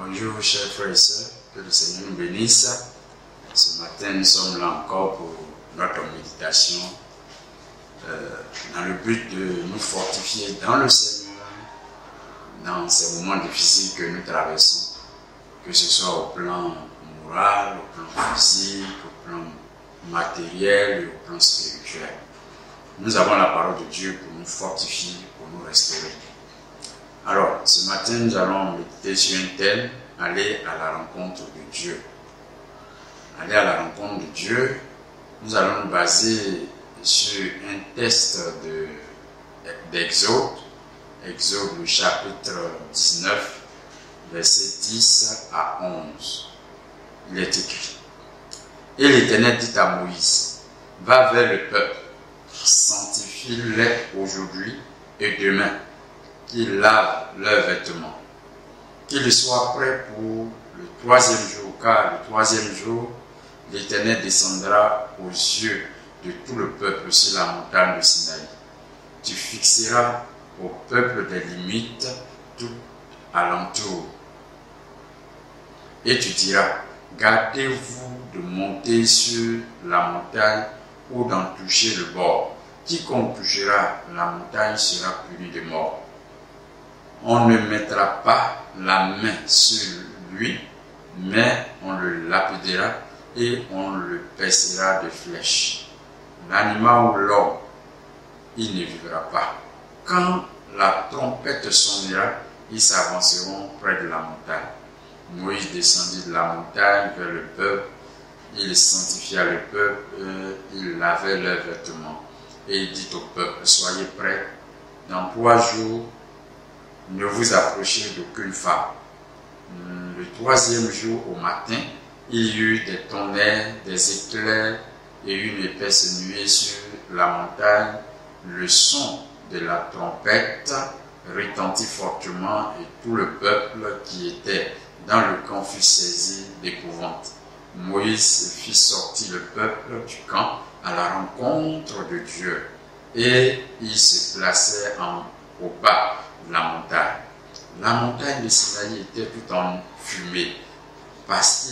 Bonjour chers frères et sœurs, que le Seigneur nous bénisse. Ce matin nous sommes là encore pour notre méditation dans le but de nous fortifier dans le Seigneur, dans ces moments difficiles que nous traversons, que ce soit au plan moral, au plan physique, au plan matériel et au plan spirituel. Nous avons la parole de Dieu pour nous fortifier, pour nous restaurer. Alors, ce matin, nous allons méditer sur un thème, aller à la rencontre de Dieu. Aller à la rencontre de Dieu, nous allons nous baser sur un texte d'Exode, Exode le chapitre 19, versets 10 à 11. Il est écrit: Et l'Éternel dit à Moïse, va vers le peuple, sanctifie-les aujourd'hui et demain, qu'ils lavent leurs vêtements, qu'ils soient prêts pour le troisième jour, car le troisième jour, l'Éternel descendra aux yeux de tout le peuple sur la montagne de Sinaï. Tu fixeras au peuple des limites tout alentour. Et tu diras, gardez-vous de monter sur la montagne ou d'en toucher le bord. Quiconque touchera la montagne sera puni de mort. On ne mettra pas la main sur lui, mais on le lapidera et on le percera de flèches. L'animal ou l'homme, il ne vivra pas. Quand la trompette sonnera, ils s'avanceront près de la montagne. Moïse descendit de la montagne vers le peuple, il sanctifia le peuple, il lavait leurs vêtements. Et il dit au peuple, soyez prêts, dans 3 jours, ne vous approchez d'aucune femme. Le troisième jour au matin, il y eut des tonnerres, des éclairs et une épaisse nuée sur la montagne. Le son de la trompette retentit fortement et tout le peuple qui était dans le camp fut saisi d'épouvante. Moïse fit sortir le peuple du camp à la rencontre de Dieu et il se plaçait au bas de la montagne. La montagne de Sinaï était tout en fumée parce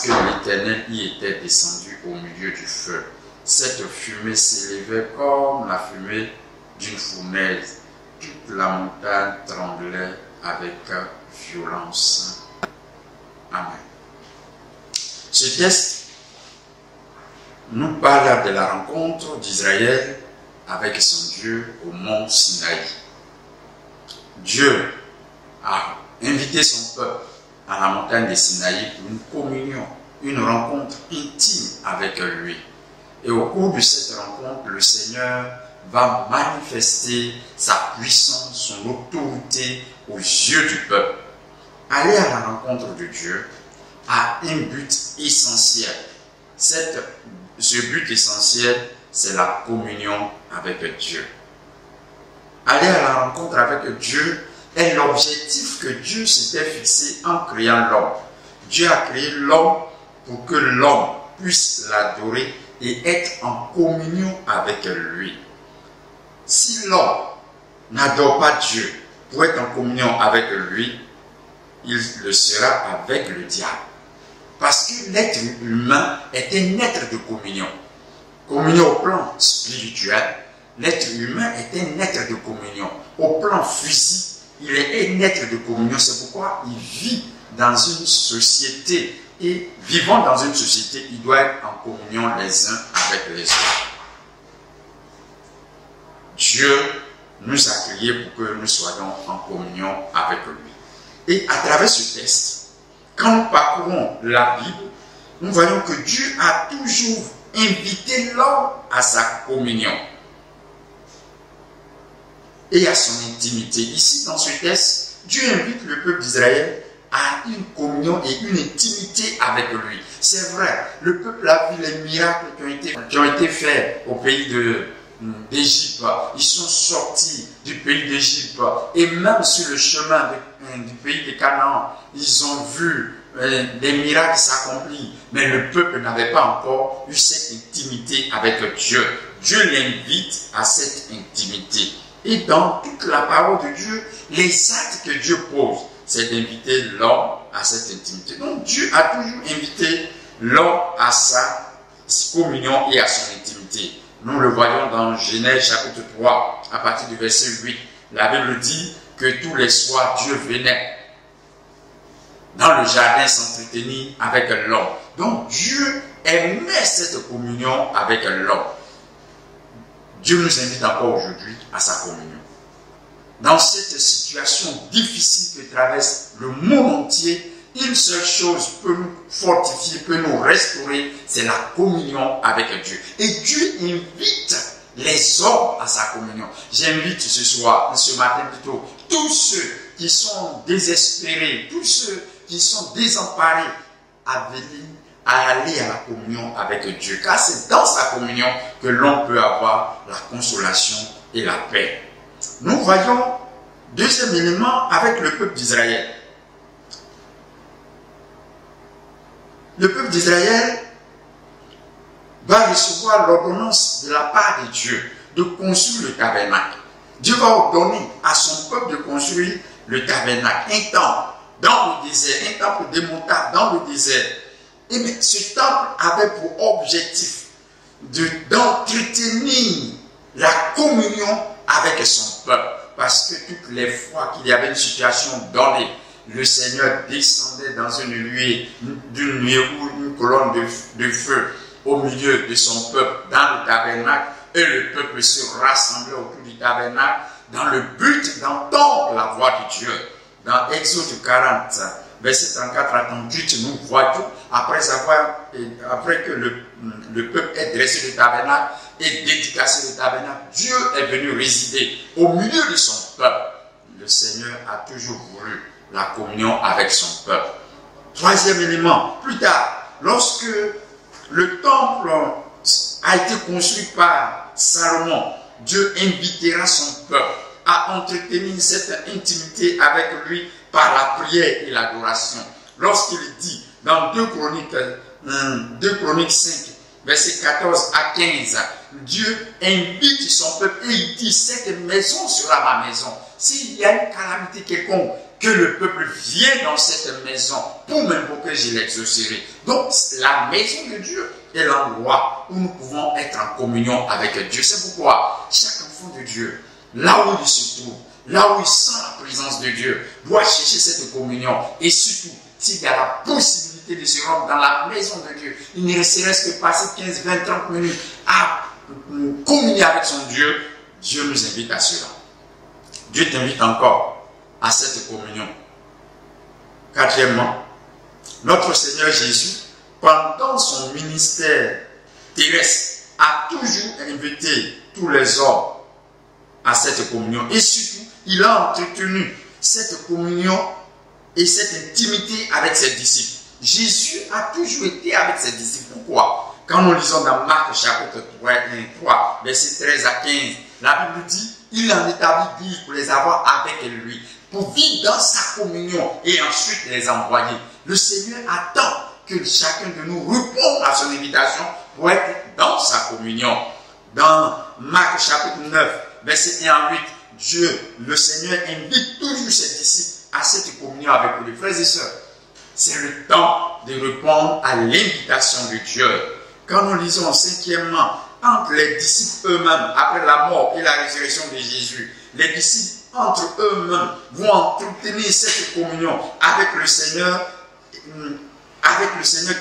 que l'Éternel y était descendu au milieu du feu. Cette fumée s'élevait comme la fumée d'une fournaise. Toute la montagne tremblait avec violence. Amen. Ce texte nous parle de la rencontre d'Israël avec son Dieu au mont Sinaï. Dieu a invité son peuple à la montagne de Sinaï pour une communion, une rencontre intime avec lui. Et au cours de cette rencontre, le Seigneur va manifester sa puissance, son autorité aux yeux du peuple. Aller à la rencontre de Dieu a un but essentiel. Ce but essentiel, c'est la communion avec Dieu. Aller à la rencontre avec Dieu est l'objectif que Dieu s'était fixé en créant l'homme. Dieu a créé l'homme pour que l'homme puisse l'adorer et être en communion avec lui. Si l'homme n'adore pas Dieu pour être en communion avec lui, il le sera avec le diable. Parce que l'être humain est un être de communion. Communion au plan spirituel, l'être humain est un être de communion. Au plan physique, il est un être de communion. C'est pourquoi il vit dans une société. Et vivant dans une société, il doit être en communion les uns avec les autres. Dieu nous a créés pour que nous soyons en communion avec lui. Et à travers ce texte, quand nous parcourons la Bible, nous voyons que Dieu a toujours invité l'homme à sa communion et à son intimité. Ici, dans ce texte, Dieu invite le peuple d'Israël à une communion et une intimité avec lui. C'est vrai, le peuple a vu les miracles qui ont été faits au pays d'Égypte. Ils sont sortis du pays d'Égypte et même sur le chemin du pays de Canaan, ils ont vu des miracles s'accomplir, mais le peuple n'avait pas encore eu cette intimité avec Dieu. Dieu l'invite à cette intimité. Et dans toute la parole de Dieu, les actes que Dieu pose, c'est d'inviter l'homme à cette intimité. Donc Dieu a toujours invité l'homme à sa communion et à son intimité. Nous le voyons dans Genèse chapitre 3, à partir du verset 8. La Bible dit que tous les soirs, Dieu venait dans le jardin s'entretenir avec l'homme. Donc Dieu aimait cette communion avec l'homme. Dieu nous invite encore aujourd'hui à sa communion. Dans cette situation difficile que traverse le monde entier, une seule chose peut nous fortifier, peut nous restaurer, c'est la communion avec Dieu. Et Dieu invite les hommes à sa communion. J'invite ce matin plutôt, tous ceux qui sont désespérés, tous ceux qui sont désemparés à venir, à aller à la communion avec Dieu. Car c'est dans sa communion que l'on peut avoir la consolation et la paix. Nous voyons deuxième élément avec le peuple d'Israël. Le peuple d'Israël va recevoir l'ordonnance de la part de Dieu de construire le tabernacle. Dieu va ordonner à son peuple de construire le tabernacle, un temple dans le désert, un temple démontable dans le désert. Et mais ce temple avait pour objectif d'entretenir la communion avec son peuple. Parce que toutes les fois qu'il y avait une situation donnée, le Seigneur descendait dans une nuée ou une colonne de feu au milieu de son peuple dans le tabernacle, et le peuple se rassemblait autour du tabernacle dans le but d'entendre la voix de Dieu. Dans Exode 40, verset 34 à 38, nous voyons, après que le peuple ait dressé le tabernacle et dédicacé le tabernacle, Dieu est venu résider au milieu de son peuple. Le Seigneur a toujours voulu la communion avec son peuple. Troisième élément, plus tard, lorsque le temple a été construit par Salomon, Dieu invitera son peuple à entretenir cette intimité avec lui par la prière et l'adoration. Lorsqu'il dit dans 2 Chroniques 5, verset 14 à 15, Dieu invite son peuple et il dit: cette maison sera ma maison. S'il y a une calamité quelconque, que le peuple vienne dans cette maison pour m'invoquer, je l'exaucerai. Donc la maison de Dieu est l'endroit où nous pouvons être en communion avec Dieu. C'est pourquoi chaque enfant de Dieu, là où il se trouve, là où il sent la présence de Dieu, doit chercher cette communion. Et surtout, s'il y a la possibilité de se rendre dans la maison de Dieu, il ne serait-ce que passer 15, 20, 30 minutes à communier avec son Dieu, Dieu nous invite à cela. Dieu t'invite encore à cette communion. Quatrièmement, notre Seigneur Jésus, pendant son ministère terrestre, a toujours invité tous les hommes à cette communion. Et surtout, il a entretenu cette communion et cette intimité avec ses disciples. Jésus a toujours été avec ses disciples. Pourquoi? Quand nous lisons dans Marc chapitre 3, verset 13 à 15, la Bible dit: il en établit 12 pour les avoir avec lui, pour vivre dans sa communion et ensuite les envoyer. Le Seigneur attend que chacun de nous réponde à son invitation pour être dans sa communion. Dans Marc chapitre 9, verset 1 à 8, Dieu, le Seigneur, invite toujours ses disciples à cette communion avec lui. Frères et sœurs, c'est le temps de répondre à l'invitation de Dieu. Quand nous lisons cinquièmement, entre les disciples eux-mêmes, après la mort et la résurrection de Jésus, les disciples entre eux-mêmes vont entretenir cette communion avec le Seigneur,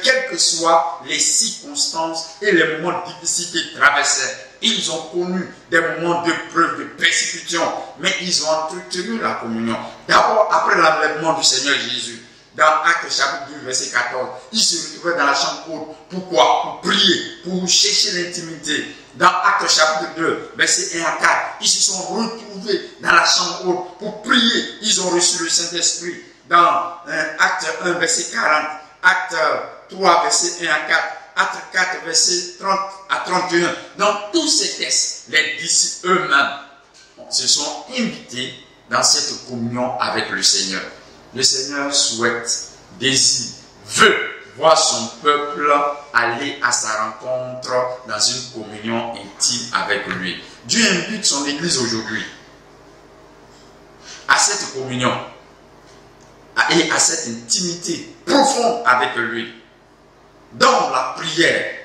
quelles que soient les circonstances et les moments difficiles qu'ils traversaient. Ils ont connu des moments de preuve, de persécution, mais ils ont entretenu la communion. D'abord, après l'enlèvement du Seigneur Jésus, dans Actes chapitre 2, verset 14, ils se retrouvaient dans la chambre haute. Pourquoi? Pour prier, pour chercher l'intimité. Dans Actes chapitre 2, verset 1 à 4, ils se sont retrouvés dans la chambre haute pour prier. Ils ont reçu le Saint-Esprit. Dans Acte 1, verset 40, Acte 3, verset 1 à 4, Acte 4, verset 30 à 31. Dans tous ces textes, les disciples eux-mêmes se sont invités dans cette communion avec le Seigneur. Le Seigneur souhaite, désire, veut voir son peuple aller à sa rencontre dans une communion intime avec lui. Dieu invite son Église aujourd'hui à cette communion, et à cette intimité profonde avec lui, dans la prière,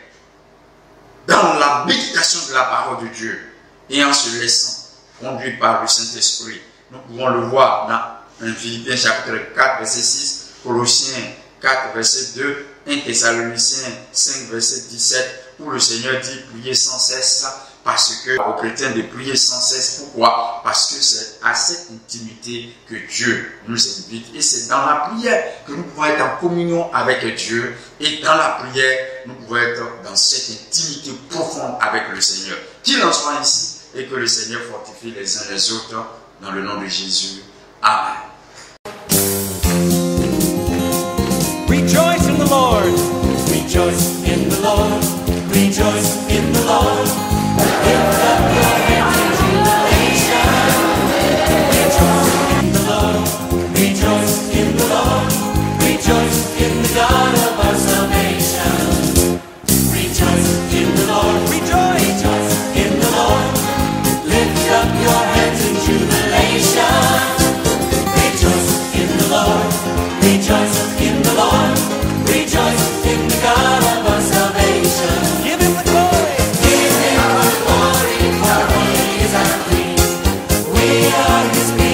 dans la méditation de la parole de Dieu, et en se laissant conduire par le Saint-Esprit. Nous pouvons le voir dans Philippiens chapitre 4, verset 6, Colossiens 4, verset 2, 1 Thessaloniciens 5, verset 17, où le Seigneur dit prier sans cesse, parce que aux chrétiens de prier sans cesse. Pourquoi? Parce que c'est à cette intimité que Dieu nous invite, et c'est dans la prière que nous pouvons être en communion avec Dieu, et dans la prière nous pouvons être dans cette intimité profonde avec le Seigneur. Qu'il en soit ainsi, et que le Seigneur fortifie les uns les autres dans le nom de Jésus. Amen. Rejoice in the Lord. Rejoice in the Lord. Rejoice in the Lord. Lift up your hands in jubilation. Rejoice in the Lord. Rejoice in the Lord. Rejoice in the God of our salvation. Rejoice in the Lord. Rejoice in the Lord. Lift up your hands in jubilation. Rejoice in the Lord. Rejoice in the Lord. Rejoice in the God of our salvation. Give him the glory. Give him the glory, for he is our King. We are his people.